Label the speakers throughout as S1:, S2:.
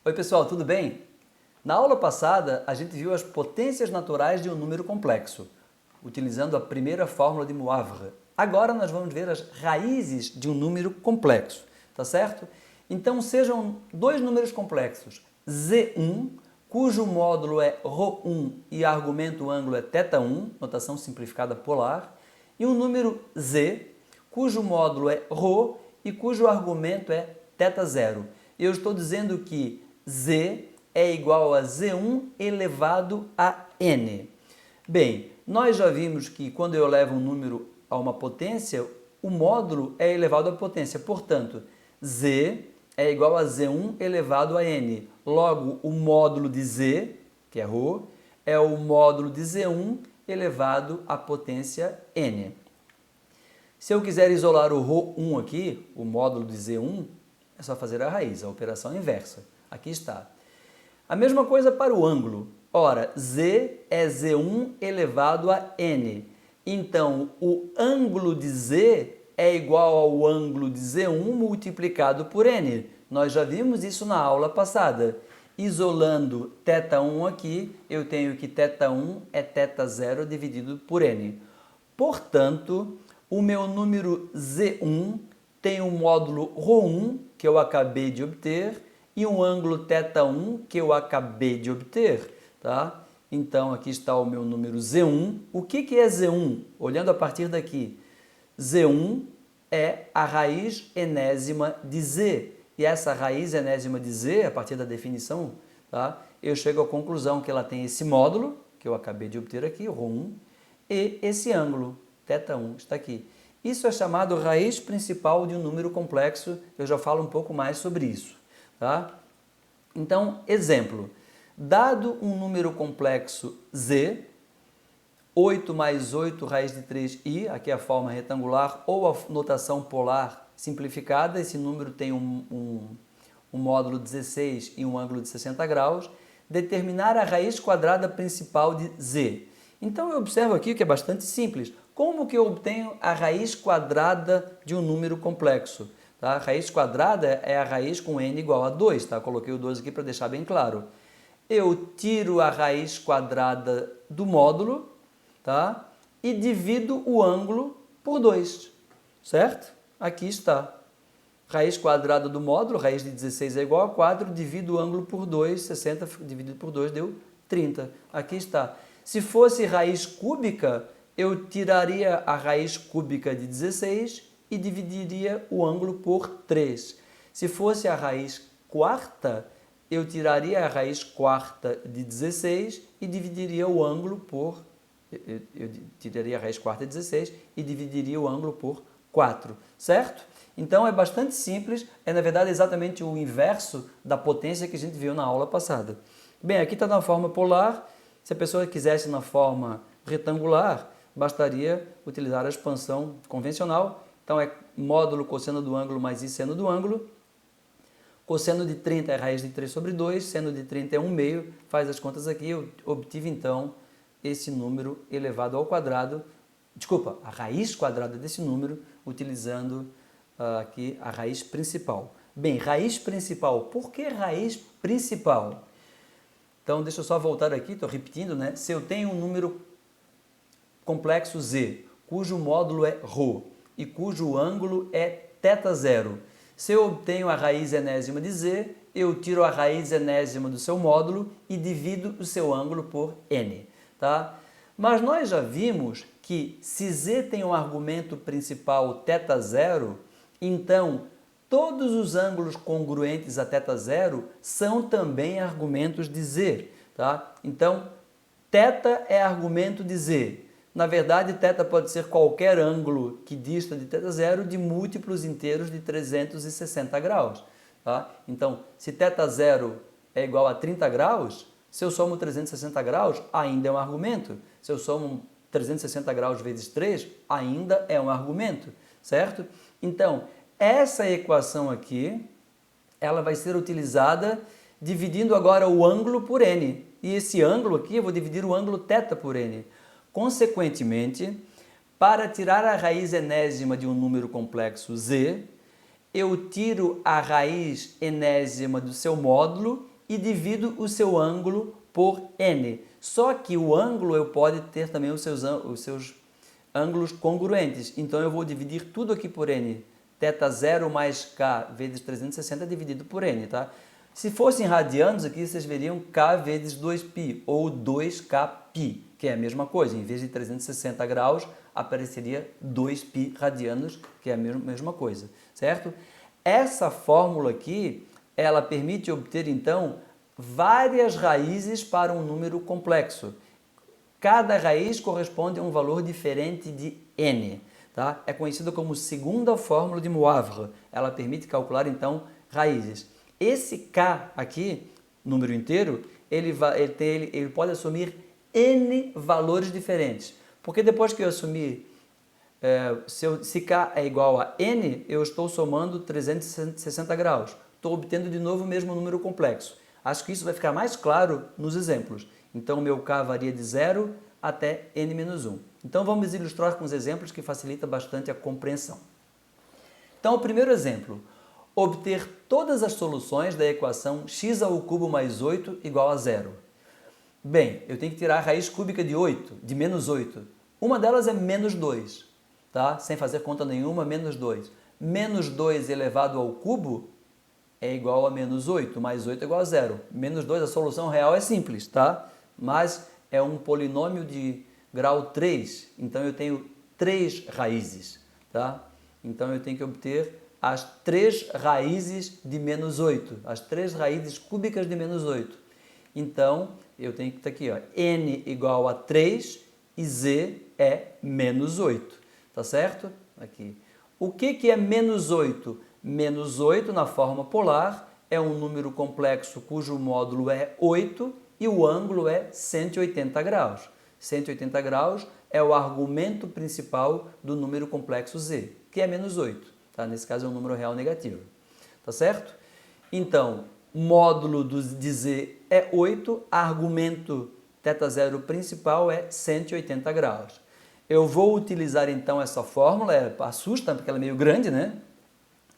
S1: Oi pessoal, tudo bem? Na aula passada a gente viu as potências naturais de um número complexo, utilizando a primeira fórmula de Moivre. Agora nós vamos ver as raízes de um número complexo, tá certo? Então sejam dois números complexos, Z1, cujo módulo é ρ1 e argumento ângulo é θ1, notação simplificada polar, e um número Z, cujo módulo é ρ e cujo argumento é θ0. Eu estou dizendo que Z é igual a Z1 elevado a N. Bem, nós já vimos que quando eu levo um número a uma potência, o módulo é elevado à potência. Portanto, Z é igual a Z1 elevado a N. Logo, o módulo de Z, que é ρ, é o módulo de Z1 elevado à potência N. Se eu quiser isolar o ρ1 aqui, o módulo de Z1, é só fazer a raiz, a operação inversa. Aqui está. A mesma coisa para o ângulo. Ora, Z é Z1 elevado a N. Então, o ângulo de Z é igual ao ângulo de Z1 multiplicado por N. Nós já vimos isso na aula passada. Isolando θ1 aqui, eu tenho que θ1 é θ0 dividido por N. Portanto, o meu número Z1 tem um módulo ρ1, que eu acabei de obter, e um ângulo θ1, que eu acabei de obter. Tá? Então, aqui está o meu número Z1. O que é Z1? Olhando a partir daqui, Z1 é a raiz enésima de Z. E essa raiz enésima de Z, a partir da definição, tá? Eu chego à conclusão que ela tem esse módulo, que eu acabei de obter aqui, ρ1, e esse ângulo, θ1, está aqui. Isso é chamado raiz principal de um número complexo, eu já falo um pouco mais sobre isso. Tá? Então, exemplo, dado um número complexo Z, 8 mais 8 raiz de 3i, aqui é a forma retangular ou a notação polar simplificada, esse número tem um módulo 16 e um ângulo de 60 graus, determinar a raiz quadrada principal de Z. Então eu observo aqui que é bastante simples. Como que eu obtenho a raiz quadrada de um número complexo? Tá? A raiz quadrada é a raiz com n igual a 2. Tá? Coloquei o 2 aqui para deixar bem claro. Eu tiro a raiz quadrada do módulo, tá? E divido o ângulo por 2. Certo? Aqui está. Raiz quadrada do módulo, raiz de 16 é igual a 4, divido o ângulo por 2, 60 dividido por 2 deu 30. Aqui está. Se fosse raiz cúbica, eu tiraria a raiz cúbica de 16 e dividiria o ângulo por 3. Se fosse a raiz quarta, eu tiraria a raiz quarta de 16 e dividiria o ângulo por... Eu tiraria a raiz quarta de 16 e dividiria o ângulo por 4, certo? Então é bastante simples, é na verdade exatamente o inverso da potência que a gente viu na aula passada. Bem, aqui está na forma polar. Se a pessoa quisesse na forma retangular, bastaria utilizar a expansão convencional. Então é módulo cosseno do ângulo mais i seno do ângulo. Cosseno de 30 é raiz de 3 sobre 2, seno de 30 é 1 meio. Faz as contas aqui, eu obtive então esse número elevado ao quadrado. Desculpa, a raiz quadrada desse número, utilizando aqui a raiz principal. Bem, raiz principal. Por que raiz principal? Então, deixa eu só voltar aqui, estou repetindo, né? Se eu tenho um número complexo Z, cujo módulo é ρ e cujo ângulo é θ0, se eu obtenho a raiz enésima de Z, eu tiro a raiz enésima do seu módulo e divido o seu ângulo por N. Tá? Mas nós já vimos que se Z tem um argumento principal θ0, então todos os ângulos congruentes a θ0 são também argumentos de Z. Tá? Então, θ é argumento de Z. Na verdade, θ pode ser qualquer ângulo que dista de θ0 de múltiplos inteiros de 360 graus. Tá? Então, se θ0 é igual a 30 graus, se eu somo 360 graus, ainda é um argumento. Se eu somo 360 graus vezes 3, ainda é um argumento. Certo? Então, essa equação aqui, ela vai ser utilizada dividindo agora o ângulo por n. E esse ângulo aqui, eu vou dividir o ângulo θ por n. Consequentemente, para tirar a raiz enésima de um número complexo Z, eu tiro a raiz enésima do seu módulo e divido o seu ângulo por n. Só que o ângulo eu pode ter também os seus ângulos congruentes. Então eu vou dividir tudo aqui por n. θ0 mais k vezes 360 dividido por n, tá? Se fossem radianos aqui, vocês veriam k vezes 2π ou 2kπ, que é a mesma coisa. Em vez de 360 graus, apareceria 2π radianos, que é a mesma coisa, certo? Essa fórmula aqui, ela permite obter, então, várias raízes para um número complexo. Cada raiz corresponde a um valor diferente de n. Tá? É conhecida como segunda fórmula de Moivre. Ela permite calcular, então, raízes. Esse k aqui, número inteiro, ele pode assumir n valores diferentes. Porque depois que eu assumir, se k é igual a n, eu estou somando 360 graus. Estou obtendo de novo o mesmo número complexo. Acho que isso vai ficar mais claro nos exemplos. Então, o meu k varia de 0 até n-1. Então, vamos ilustrar com os exemplos que facilita bastante a compreensão. Então, o primeiro exemplo. Obter todas as soluções da equação x² mais 8 igual a 0. Bem, eu tenho que tirar a raiz cúbica de 8, de menos 8. Uma delas é menos 2, tá? Sem fazer conta nenhuma, menos 2. Menos 2 elevado ao cubo é igual a menos 8, mais 8 é igual a 0. Menos 2, a solução real é simples, tá? Mas é um polinômio de grau 3, então eu tenho 3 raízes, tá? Então eu tenho que obter as 3 raízes de menos 8, as 3 raízes cúbicas de menos 8. Então, eu tenho que estar aqui, ó, n igual a 3 e z é menos 8, tá certo? Aqui. O que é menos 8? Menos 8, na forma polar, é um número complexo cujo módulo é 8 e o ângulo é 180 graus. 180 graus é o argumento principal do número complexo z, que é menos 8. Tá? Nesse caso é um número real negativo. Tá certo? Então, módulo de z é 8, argumento θ0 principal é 180 graus. Eu vou utilizar então essa fórmula, assusta porque ela é meio grande, né?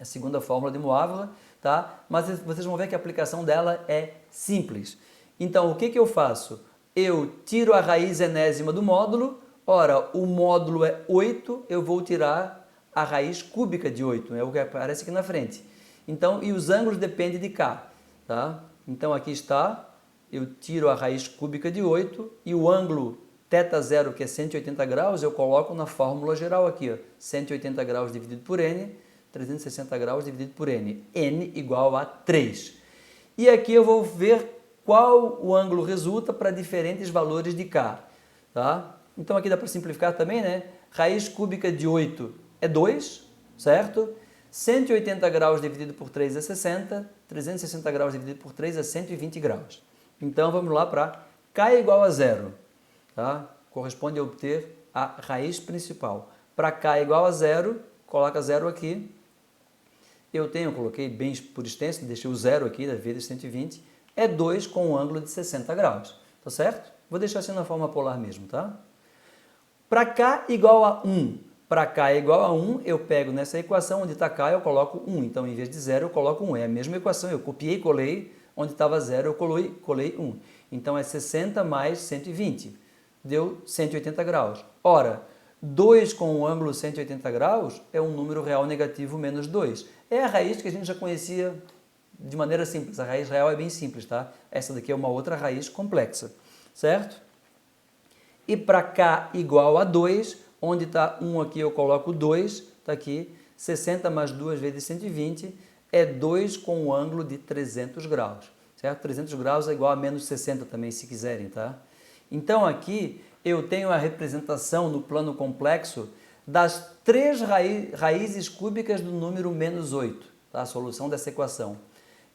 S1: É a segunda fórmula de Moivre, tá? Mas vocês vão ver que a aplicação dela é simples. Então, o que eu faço? Eu tiro a raiz enésima do módulo. Ora, o módulo é 8, eu vou tirar a raiz cúbica de 8, é o que aparece aqui na frente. Então, e os ângulos dependem de k, tá? Então, aqui está, eu tiro a raiz cúbica de 8 e o ângulo θ0, que é 180 graus, eu coloco na fórmula geral aqui, ó, 180 graus dividido por n, 360 graus dividido por n, n igual a 3. E aqui eu vou ver qual o ângulo resulta para diferentes valores de k, tá? Então, aqui dá para simplificar também, né? Raiz cúbica de 8 é 2, certo? 180 graus dividido por 3 é 60, 360 graus dividido por 3 é 120 graus. Então, vamos lá para k igual a 0, tá? Corresponde a obter a raiz principal. Para k igual a 0, coloca 0 aqui. Coloquei bem por extenso, deixei o 0 aqui, vezes 120, é 2 com um ângulo de 60 graus, tá certo? Vou deixar assim na forma polar mesmo, tá? Para k igual a 1, para k igual a 1, eu pego nessa equação, onde está k, eu coloco 1. Então, em vez de 0, eu coloco 1. É a mesma equação, eu copiei e colei, onde estava 0, eu colei 1. Então, é 60 mais 120. Deu 180 graus. Ora, 2 com o ângulo 180 graus é um número real negativo menos 2. É a raiz que a gente já conhecia de maneira simples. A raiz real é bem simples, tá? Essa daqui é uma outra raiz complexa, certo? E para k igual a 2, onde está 1 aqui, eu coloco 2, está aqui, 60 mais 2 vezes 120, é 2 com o ângulo de 300 graus, certo? 300 graus é igual a menos 60 também, se quiserem, tá? Então, aqui, eu tenho a representação no plano complexo das 3 raízes cúbicas do número menos 8, tá? A solução dessa equação.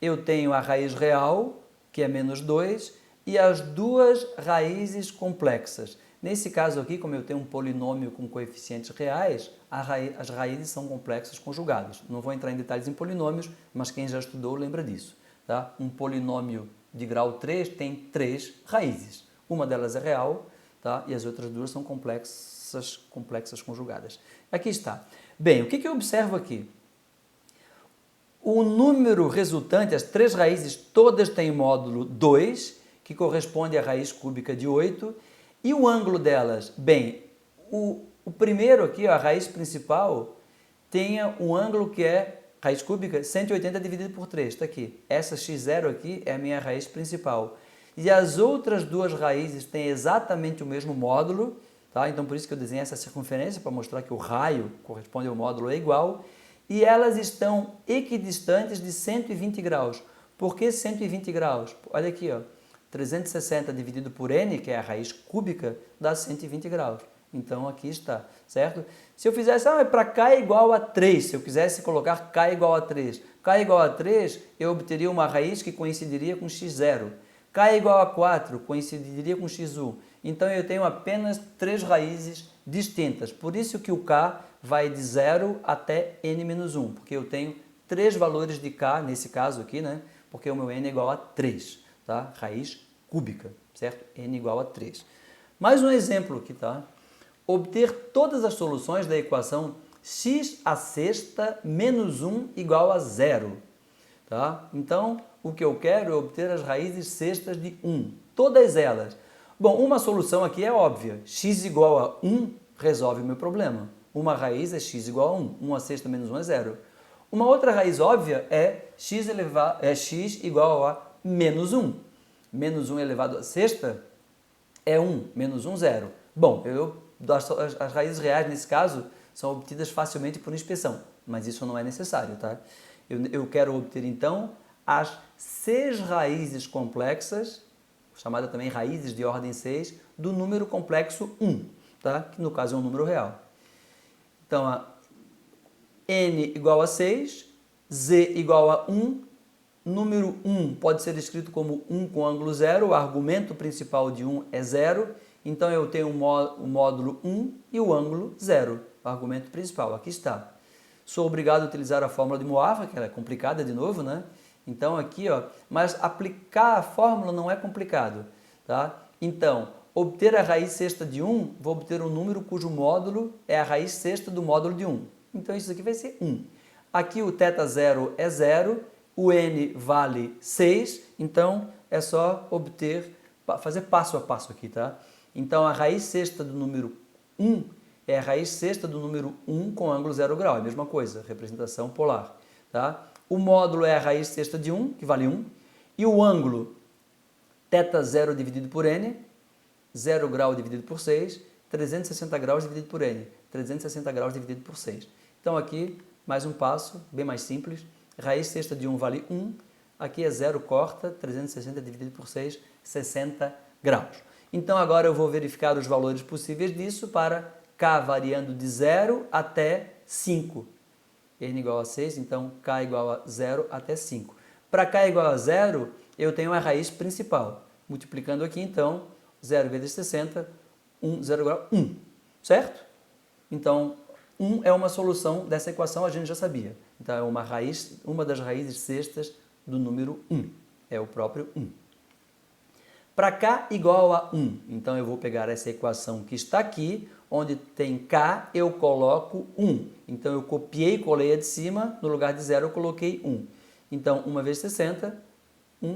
S1: Eu tenho a raiz real, que é menos 2, e as 2 raízes complexas. Nesse caso aqui, como eu tenho um polinômio com coeficientes reais, as raízes são complexos conjugados. Não vou entrar em detalhes em polinômios, mas quem já estudou lembra disso, tá? Um polinômio de grau 3 tem 3 raízes. Uma delas é real, tá? E as outras 2 são complexas conjugadas. Aqui está. Bem, o que eu observo aqui? O número resultante, as três raízes, todas têm módulo 2, que corresponde à raiz cúbica de 8. E o ângulo delas? Bem, o primeiro aqui, a raiz principal, tem um ângulo que é raiz cúbica 180 dividido por 3, está aqui. Essa x0 aqui é a minha raiz principal. E as outras duas raízes têm exatamente o mesmo módulo, tá? Então por isso que eu desenhei essa circunferência, para mostrar que o raio corresponde ao módulo é igual. E elas estão equidistantes de 120 graus. Por que 120 graus? Olha aqui, ó, 360 dividido por n, que é a raiz cúbica, dá 120 graus. Então aqui está, certo? Se eu fizesse, para k é igual a 3, se eu quisesse colocar k igual a 3, k igual a 3, eu obteria uma raiz que coincidiria com x0. K igual a 4, coincidiria com x1. Então eu tenho apenas três raízes distintas. Por isso que o k vai de 0 até n-1, porque eu tenho três valores de k, nesse caso aqui, né? Porque o meu n é igual a 3, tá? Raiz cúbica, certo? N igual a 3. Mais um exemplo aqui, tá? Obter todas as soluções da equação x à sexta menos 1 igual a 0. Tá? Então, o que eu quero é obter as raízes sextas de 1, todas elas. Bom, uma solução aqui é óbvia. X igual a 1 resolve o meu problema. Uma raiz é x igual a 1. 1 à sexta menos 1 é 0. Uma outra raiz óbvia é x igual a menos 1. Menos 1 elevado à sexta é 1. Menos 1, 0. Bom, as raízes reais, nesse caso, são obtidas facilmente por inspeção. Mas isso não é necessário, tá? Eu quero obter, então, as 6 raízes complexas, chamada também raízes de ordem 6, do número complexo 1, tá? Que no caso é um número real. Então, n igual a 6, z igual a 1, número 1 pode ser escrito como 1 com ângulo 0, o argumento principal de 1 é 0, então eu tenho o módulo 1 e o ângulo 0, o argumento principal, aqui está. Sou obrigado a utilizar a fórmula de Moivre, que ela é complicada de novo, né? Então aqui, ó, mas aplicar a fórmula não é complicado, tá? Então, obter a raiz sexta de 1, vou obter um número cujo módulo é a raiz sexta do módulo de 1. Então isso aqui vai ser 1. Aqui o θ0 é 0, o n vale 6, então é só fazer passo a passo aqui, tá? Então a raiz sexta do número 1 é a raiz sexta do número 1 com ângulo 0 grau, é a mesma coisa, representação polar, tá? O módulo é a raiz sexta de 1, que vale 1, e o ângulo θ0 dividido por n, 0 grau dividido por 6, 360 graus dividido por n, 360 graus dividido por 6. Então aqui, mais um passo, bem mais simples, raiz sexta de 1 vale 1, aqui é 0, corta, 360 dividido por 6, 60 graus. Então agora eu vou verificar os valores possíveis disso para k variando de 0 até 5. n igual a 6, então k igual a 0 até 5. Para k igual a 0, eu tenho a raiz principal. Multiplicando aqui, então, 0 vezes 60, 0 grau, 1. Certo? Então, 1 é uma solução dessa equação, a gente já sabia. Então, é uma das raízes sextas do número 1. É o próprio 1. Para k igual a 1, então eu vou pegar essa equação que está aqui, onde tem k, eu coloco 1. Então eu copiei e colei a de cima, no lugar de 0 eu coloquei 1. Então 1 vezes 60,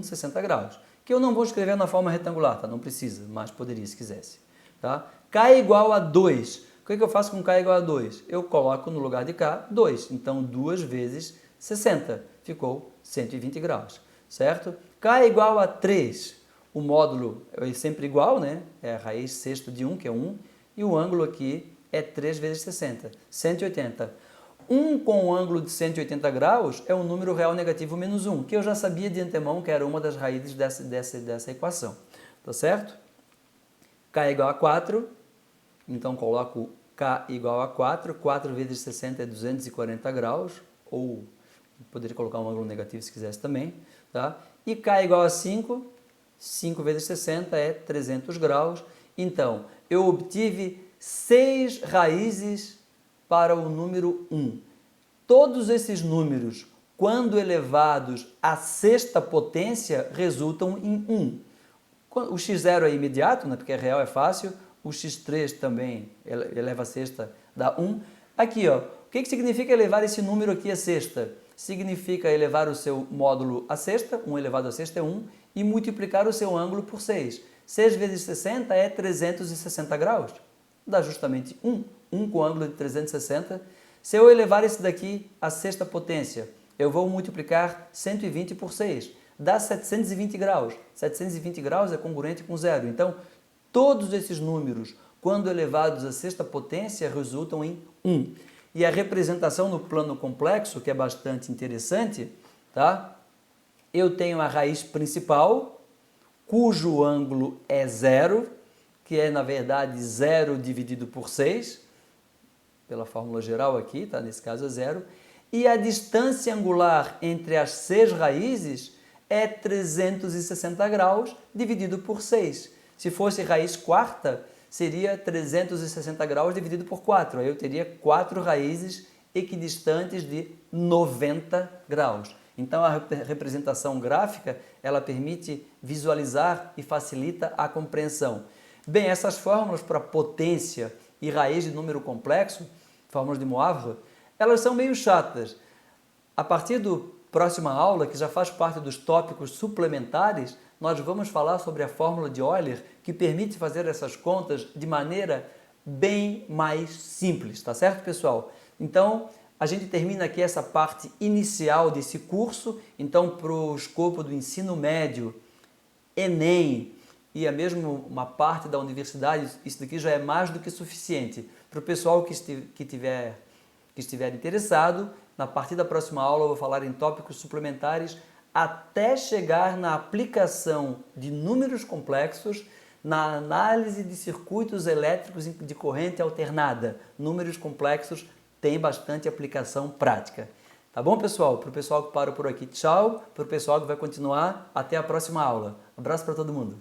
S1: 60 graus. Que eu não vou escrever na forma retangular, tá? Não precisa, mas poderia se quisesse. Tá? K igual a 2. O que eu faço com k igual a 2? Eu coloco no lugar de k 2. Então 2 vezes 60, ficou 120 graus. Certo? K igual a 3. O módulo é sempre igual, né? É a raiz sexta de 1, que é 1. E o ângulo aqui é 3 vezes 60, 180. 1 com o ângulo de 180 graus é um número real negativo menos 1, que eu já sabia de antemão que era uma das raízes dessa equação. Tá certo? K igual a 4, então coloco K igual a 4. 4 vezes 60 é 240 graus, ou poderia colocar um ângulo negativo se quisesse também. Tá? E K igual a 5, 5 vezes 60 é 300 graus. Então, eu obtive 6 raízes para o número 1. Todos esses números, quando elevados à sexta potência, resultam em 1. O x0 é imediato, né, porque é real, é fácil. O x3 também eleva a sexta, dá 1. Aqui, ó, o que significa elevar esse número aqui à sexta? Significa elevar o seu módulo à sexta, 1 elevado à sexta é 1, e multiplicar o seu ângulo por 6. 6 vezes 60 é 360 graus. Dá justamente 1. 1 com ângulo de 360. Se eu elevar esse daqui à sexta potência, eu vou multiplicar 120 por 6. Dá 720 graus. 720 graus é congruente com zero. Então, todos esses números, quando elevados à sexta potência, resultam em 1. E a representação no plano complexo, que é bastante interessante, tá? Eu tenho a raiz principal, cujo ângulo é zero, que é, na verdade, 0 dividido por 6, pela fórmula geral aqui, tá? Nesse caso é 0. E a distância angular entre as 6 raízes é 360 graus dividido por 6. Se fosse raiz quarta, seria 360 graus dividido por 4. Aí eu teria 4 raízes equidistantes de 90 graus. Então, a representação gráfica, ela permite visualizar e facilita a compreensão. Bem, essas fórmulas para potência e raiz de número complexo, fórmulas de Moivre, elas são meio chatas. A partir da próxima aula, que já faz parte dos tópicos suplementares, nós vamos falar sobre a fórmula de Euler, que permite fazer essas contas de maneira bem mais simples, tá certo, pessoal? Então, a gente termina aqui essa parte inicial desse curso. Então, para o escopo do ensino médio, Enem e mesmo uma parte da universidade, isso daqui já é mais do que suficiente. Para o pessoal que estiver interessado, na partir da próxima aula eu vou falar em tópicos suplementares até chegar na aplicação de números complexos, na análise de circuitos elétricos de corrente alternada. Números complexos têm bastante aplicação prática. Tá bom, pessoal? Para o pessoal que parou por aqui, tchau. Para o pessoal que vai continuar, até a próxima aula. Um abraço para todo mundo.